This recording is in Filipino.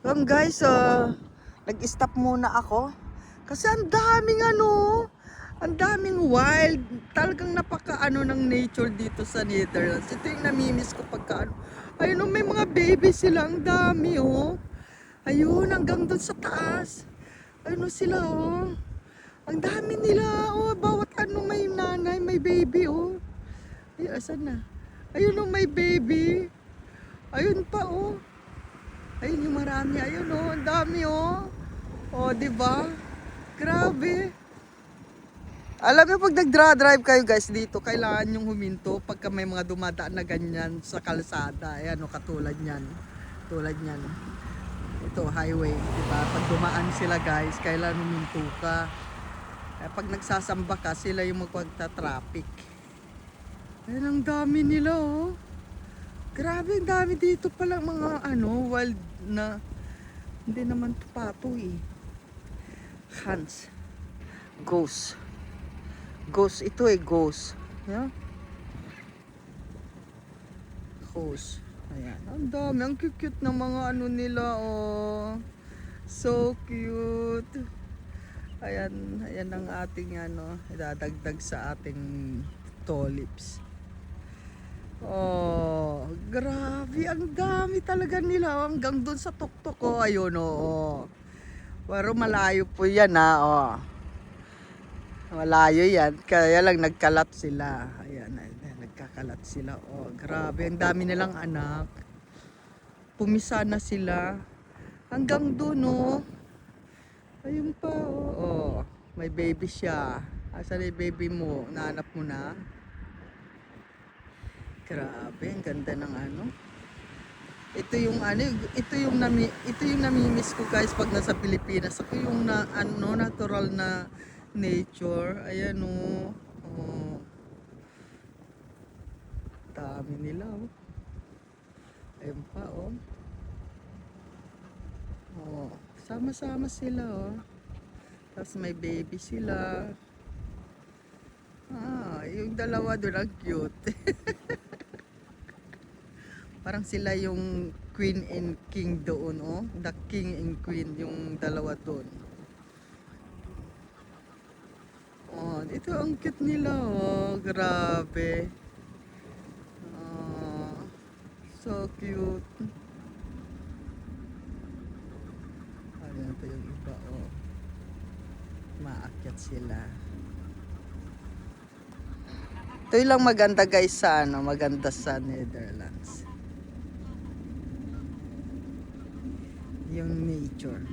Lang guys, nag-stop muna ako. Kasi ang daming ang daming wild. Talagang napaka ng nature dito sa Netherlands. Ito yung namimiss ko pagka Ayun may mga baby sila, ang dami Ayun, hanggang doon sa taas. Ayun sila Ang dami nila bawat may nanay, may baby Ay, asan na? Ayun may baby. Ayun pa Ayun yung marami, ayun ang dami di ba? Grabe. Alam niyo pag nagdra-drive kayo guys dito, kailangan yung huminto pagka may mga dumadaan na ganyan sa kalsada. Ayan katulad niyan. Tulad niyan. Ito highway, di ba? Pag dumaan sila guys, kailangan huminto ka. Pag nagsasamba ka, sila yung magpagta-traffic. Ayun ang dami nila Grabe, ang dami dito palang mga wild na hindi naman pato Hans. Ghost. Ghost ito ghost. Yeah? Ghost. Ayan. Ang dami, ang cute ng mga nila So cute. Ayan, ayan ang ating idadagdag sa ating tulips. Grabe, ang dami talaga nila hanggang doon sa tuktok ayun Pero malayo po yan Malayo yan, kaya lang nagkalat sila. Ayan, nagkakalat sila. Grabe, ang dami nilang anak. Pumisa na sila hanggang doon Ayun pa may baby siya. Asan yung baby mo? Nahanap mo na? Grabe, ang ganda ng Ito yung ito yung namimiss ko guys pag nasa Pilipinas. Ako yung natural na nature. Ayan dami nila Ayun pa sama-sama sila Tapos may baby sila. Yung dalawa doon ang cute. Parang sila yung queen and king doon The king and queen yung dalawa doon. Ito ang cute nila grabe. So cute. Ayan pa yung iba Maakyat sila. Ito lang maganda guys sa maganda sa Netherlands. Yung nature.